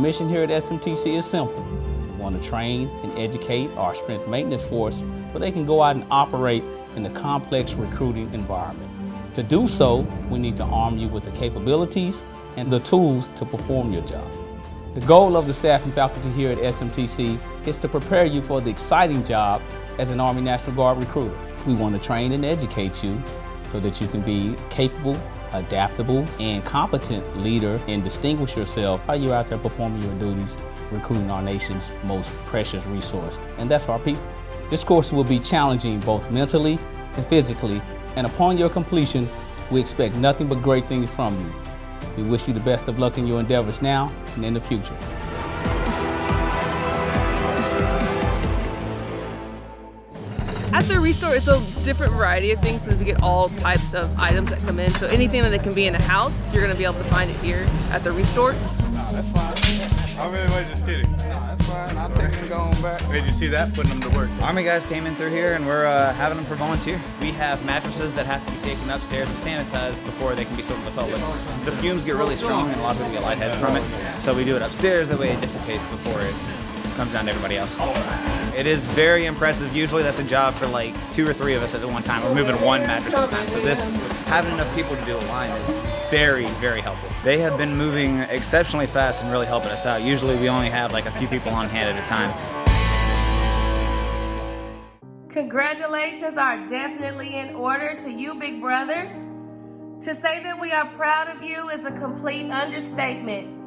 mission here at SMTC is simple. We want to train and educate our strength maintenance force so they can go out and operate in the complex recruiting environment. To do so, we need to arm you with the capabilities and the tools to perform your job. The goal of the staff and faculty here at SMTC is to prepare you for the exciting job as an Army National Guard recruiter. We want to train and educate you so that you can be capable, adaptable, and competent leader and distinguish yourself while you're out there performing your duties, recruiting our nation's most precious resource, and that's our people. This course will be challenging both mentally and physically, and upon your completion, we expect nothing but great things from you. We wish you the best of luck in your endeavors now and in the future. At the Restore, it's a different variety of things since we get all types of items that come in. So anything that can be in a house, you're going to be able to find it here at the Restore. No, that's fine. I really was just kidding. No, that's fine. I'll take them going back. Did you see that? Putting them to work. Army guys came in through here and we're having them for volunteer. We have mattresses that have to be taken upstairs and sanitized before they can be sold to the public. The fumes get really strong and a lot of people get lightheaded from it. So we do it upstairs, that way it dissipates before it comes down to everybody else. It is very impressive. Usually that's a job for like 2 or 3 of us at one time. We're moving one mattress at a time. So this, having enough people to do a line is very, very helpful. They have been moving exceptionally fast and really helping us out. Usually we only have like a few people on hand at a time. Congratulations are definitely in order to you, big brother. To say that we are proud of you is a complete understatement.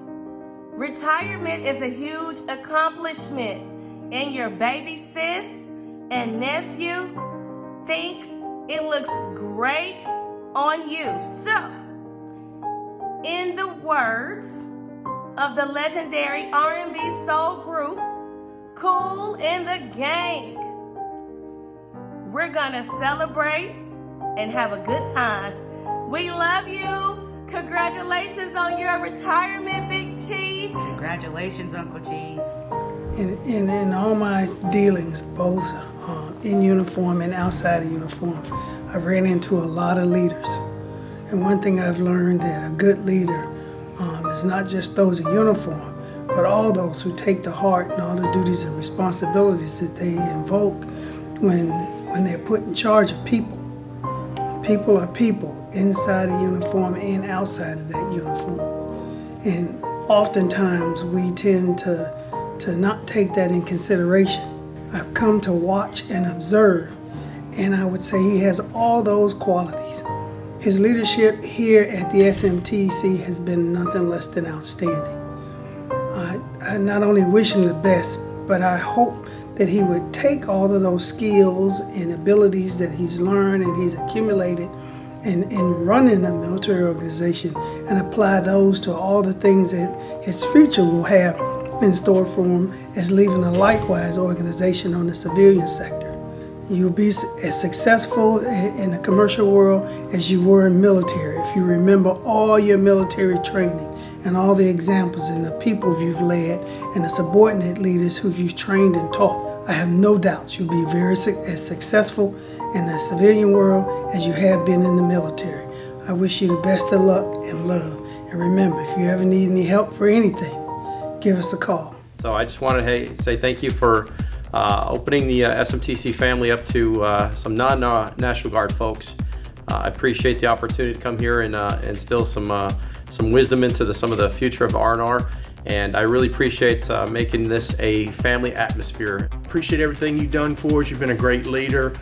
Retirement is a huge accomplishment, and your baby sis and nephew thinks it looks great on you. So, in the words of the legendary R&B soul group, Kool and the Gang, we're gonna celebrate and have a good time. We love you. Congratulations on your retirement, Big Chief. Congratulations, Uncle Chief. In all my dealings, both in uniform and outside of uniform, I've ran into a lot of leaders. And one thing I've learned that a good leader is not just those in uniform, but all those who take to heart and all the duties and responsibilities that they invoke when they're put in charge of people. People are people inside a uniform and outside of that uniform. And oftentimes we tend to not take that in consideration. I've come to watch and observe, and I would say he has all those qualities. His leadership here at the SMTC has been nothing less than outstanding. I not only wish him the best, but I hope that he would take all of those skills and abilities that he's learned and he's accumulated in running a military organization and apply those to all the things that his future will have in store for him as leaving a likewise organization on the civilian sector. You'll be as successful in the commercial world as you were in military if you remember all your military training and all the examples and the people you've led and the subordinate leaders who you've trained and taught. I have no doubts you'll be as successful in the civilian world as you have been in the military. I wish you the best of luck and love. And remember, if you ever need any help for anything, give us a call. So I just want to say thank you for opening the SMTC family up to some non-National Guard folks. I appreciate the opportunity to come here and instill some wisdom into some of the future of R&R. And I really appreciate making this a family atmosphere. Appreciate everything you've done for us. You've been a great leader.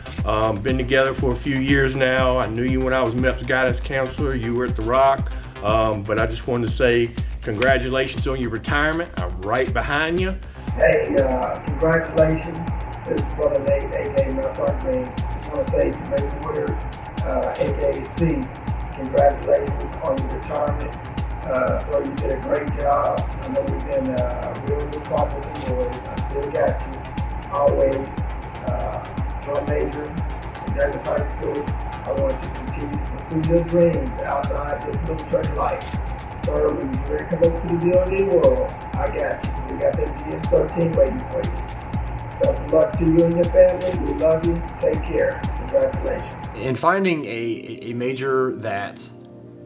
Been together for a few years now. I knew you when I was MEPS guidance counselor. You were at the Rock. But I just wanted to say congratulations on your retirement. I'm right behind you. Hey, congratulations. This is Brother Nate, a.k.a. Melson Green. Just want to say to Major Woodard, a.k.a. C, congratulations on your retirement. So you did a great job. I know we've been real good partners and boys. I still got you. Always. Joint major in Douglas High School. I want you to continue to pursue your dreams outside this military life. Sir, when you ready to come over to the DoD world, I got you. We got that GS-13 waiting for you. Best of luck to you and your family. We love you. Take care. Congratulations. In finding a major that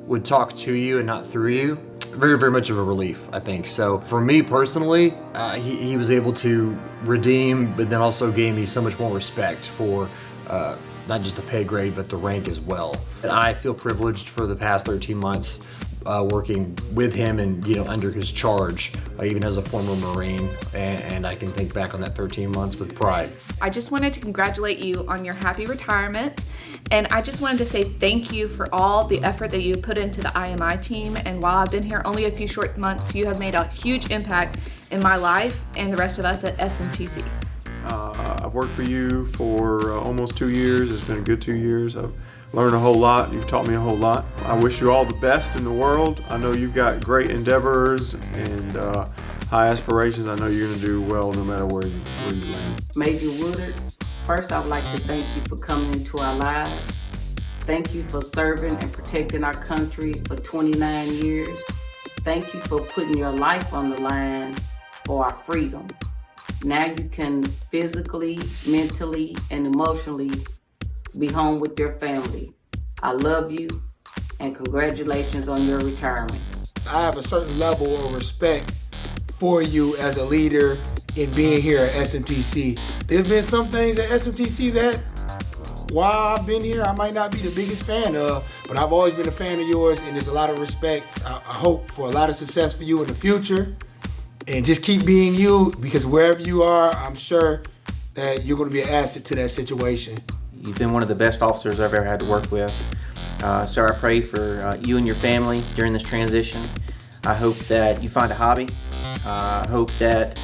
would talk to you and not through you, very, very much of a relief, I think. So for me personally, he was able to redeem, but then also gave me so much more respect for not just the pay grade, but the rank as well. And I feel privileged for the past 13 months working with him and under his charge, even as a former Marine, and I can think back on that 13 months with pride. I just wanted to congratulate you on your happy retirement, and I just wanted to say thank you for all the effort that you put into the IMI team, and while I've been here only a few short months, you have made a huge impact in my life and the rest of us at SMTC. I've worked for you for almost 2 years. It's been a good 2 years. I've learned a whole lot. You've taught me a whole lot. I wish you all the best in the world. I know you've got great endeavors and high aspirations. I know you're going to do well no matter where you land. Major Woodard, first I would like to thank you for coming into our lives. Thank you for serving and protecting our country for 29 years. Thank you for putting your life on the line for our freedom. Now you can physically, mentally, and emotionally be home with your family. I love you, and congratulations on your retirement. I have a certain level of respect for you as a leader in being here at SMTC. There's been some things at SMTC that, while I've been here, I might not be the biggest fan of, but I've always been a fan of yours, and there's a lot of respect. I hope for a lot of success for you in the future. And just keep being you, because wherever you are, I'm sure that you're going to be an asset to that situation. You've been one of the best officers I've ever had to work with. So I pray for you and your family during this transition. I hope that you find a hobby. I hope that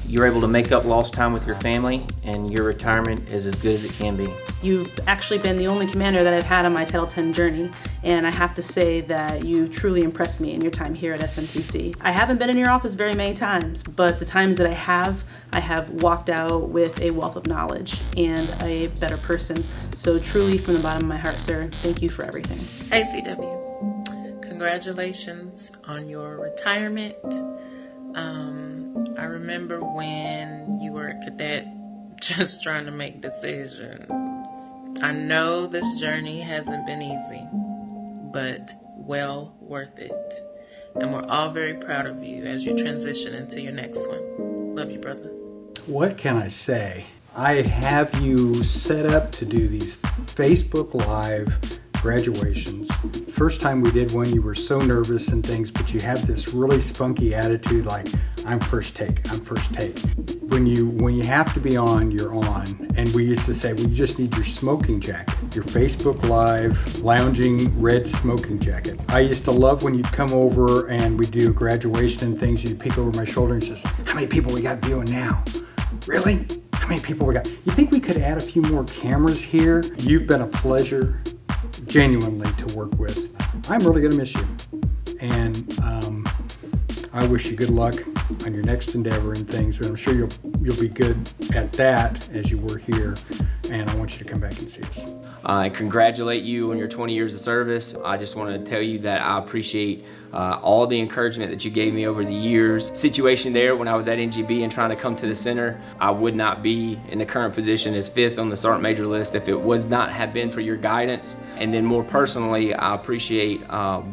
you're able to make up lost time with your family, and your retirement is as good as it can be. You've actually been the only commander that I've had on my Title 10 journey, and I have to say that you truly impressed me in your time here at SMTC. I haven't been in your office very many times, but the times that I have walked out with a wealth of knowledge and a better person. So truly, from the bottom of my heart, sir, thank you for everything. Hey CW, congratulations on your retirement. I remember when you were a cadet just trying to make decisions. I know this journey hasn't been easy, but well worth it. And we're all very proud of you as you transition into your next one. Love you, brother. What can I say? I have you set up to do these Facebook Live graduations. First time we did one, you were so nervous and things, but you have this really spunky attitude like, I'm first take, I'm first take. When you have to be on, you're on. And we used to say, well, you just need your smoking jacket, your Facebook Live lounging red smoking jacket. I used to love when you'd come over and we'd do a graduation and things, you'd peek over my shoulder and says, how many people we got viewing now? Really? How many people we got? You think we could add a few more cameras here? You've been a pleasure, genuinely, to work with. I'm really gonna miss you. And I wish you good luck on your next endeavor and things, but I'm sure you'll be good at that as you were here, and I want you to come back and see us. I congratulate you on your 20 years of service. I just want to tell you that I appreciate all the encouragement that you gave me over the years. Situation there when I was at NGB and trying to come to the center, I would not be in the current position as 5th on the Sergeant Major list if it was not have been for your guidance. And then more personally, I appreciate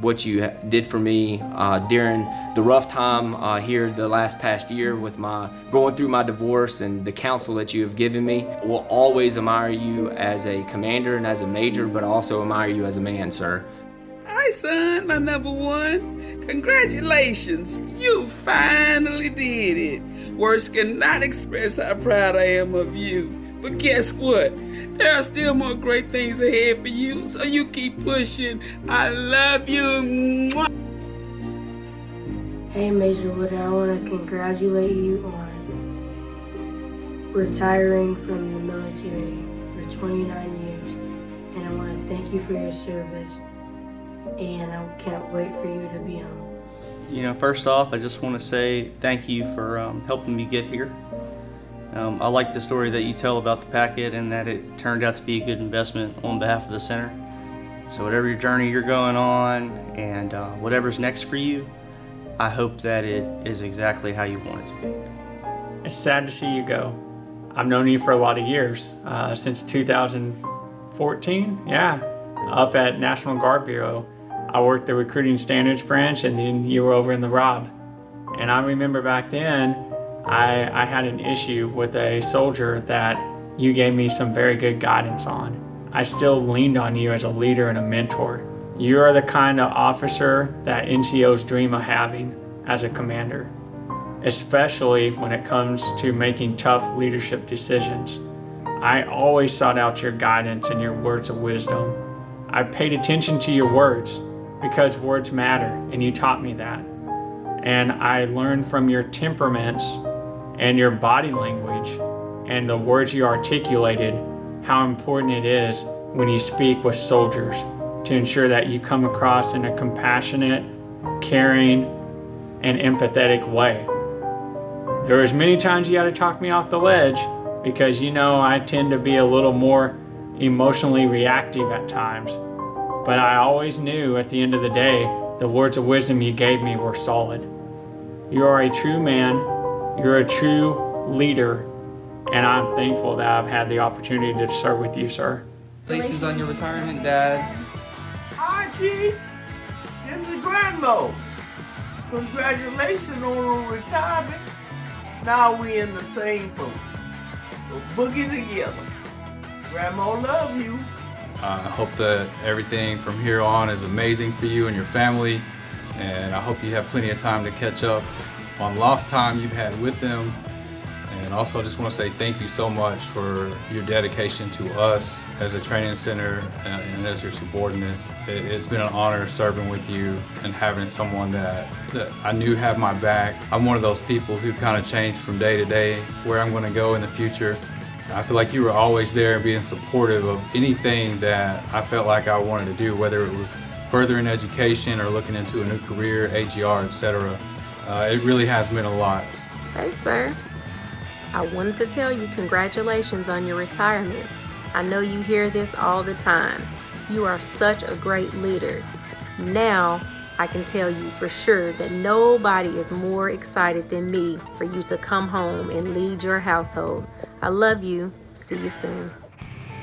what you did for me during the rough time here the past year with my going through my divorce, and the counsel that you have given me. I will always admire you as a commander and as a major, but I also admire you as a man, sir. Hi, son, my number one. Congratulations, you finally did it. Words cannot express how proud I am of you. But guess what? There are still more great things ahead for you, so you keep pushing. I love you. Mwah. Hey, Major Woodard, I want to congratulate you on retiring from the military for 29 years. And I want to thank you for your service. And I can't wait for you to be home. You know, first off, I just want to say thank you for helping me get here. I like the story that you tell about the packet and that it turned out to be a good investment on behalf of the center. So whatever your journey you're going on and whatever's next for you, I hope that it is exactly how you want it to be. It's sad to see you go. I've known you for a lot of years, since 2014, yeah, up at National Guard Bureau. I worked the recruiting standards branch, and then you were over in the ROB. And I remember back then, I had an issue with a soldier that you gave me some very good guidance on. I still leaned on you as a leader and a mentor. You are the kind of officer that NCOs dream of having as a commander, especially when it comes to making tough leadership decisions. I always sought out your guidance and your words of wisdom. I paid attention to your words because words matter, and you taught me that. And I learned from your temperaments and your body language and the words you articulated how important it is when you speak with soldiers to ensure that you come across in a compassionate, caring, and empathetic way. There was many times you had to talk me off the ledge because you know I tend to be a little more emotionally reactive at times. But I always knew at the end of the day, the words of wisdom you gave me were solid. You are a true man, you're a true leader, and I'm thankful that I've had the opportunity to serve with you, sir. Congratulations on your retirement, Dad. Hi, Chief. This is Grandma. Congratulations on your retirement. Now we in the same boat. So boogie together. Grandma love you. I hope that everything from here on is amazing for you and your family, and I hope you have plenty of time to catch up on lost time you've had with them. And also I just want to say thank you so much for your dedication to us as a training center and as your subordinates. It's been an honor serving with you and having someone that I knew had my back. I'm one of those people who kind of change from day to day where I'm going to go in the future. I feel like you were always there and being supportive of anything that I felt like I wanted to do, whether it was furthering education or looking into a new career, AGR, etc. It really has meant a lot. Hey, sir. I wanted to tell you congratulations on your retirement. I know you hear this all the time. You are such a great leader. Now, I can tell you for sure that nobody is more excited than me for you to come home and lead your household. I love you. See you soon.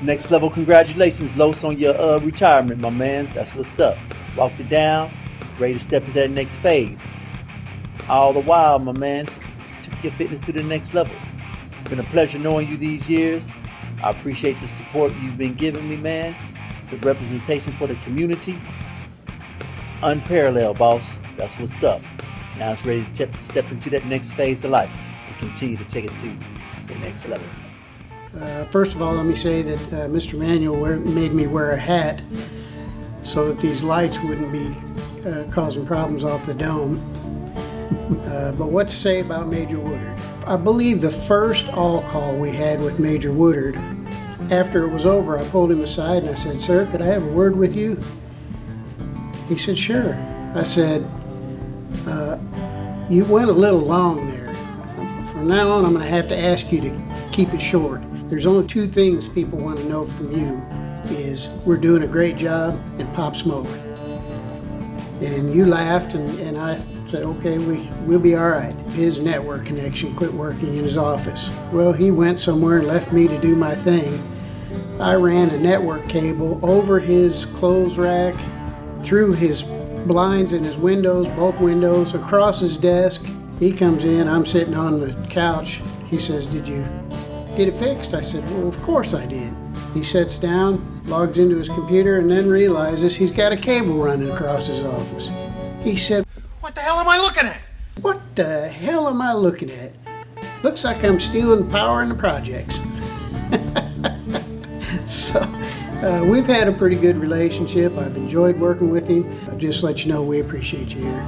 Next level congratulations, Los, on your retirement, my man. That's what's up. Walked it down, ready to step into that next phase. All the while, my man, took your fitness to the next level. It's been a pleasure knowing you these years. I appreciate the support you've been giving me, man. The representation for the community. Unparalleled, boss. That's what's up. Now it's ready to step into that next phase of life and continue to take it to the next level. First of all, let me say that Mr. Manuel made me wear a hat so that these lights wouldn't be causing problems off the dome. But what to say about Major Woodard? I believe the first all-call we had with Major Woodard, after it was over, I pulled him aside and I said, "Sir, could I have a word with you?" He said, "Sure." I said, "You went a little long there. From now on, I'm going to have to ask you to keep it short. There's only two things people want to know from you is we're doing a great job and pop smoke." And you laughed and I said, "Okay, we'll be all right." His network connection quit working in his office. Well, he went somewhere and left me to do my thing. I ran a network cable over his clothes rack, through his blinds in his windows, both windows, across his desk. He comes in, I'm sitting on the couch. He says, "Did you get it fixed?" I said, "Well, of course I did." He sits down, logs into his computer, and then realizes he's got a cable running across his office. He said, "What the hell am I looking at?" "What the hell am I looking at? Looks like I'm stealing power in the projects." So we've had a pretty good relationship. I've enjoyed working with him. I'll just let you know we appreciate you here.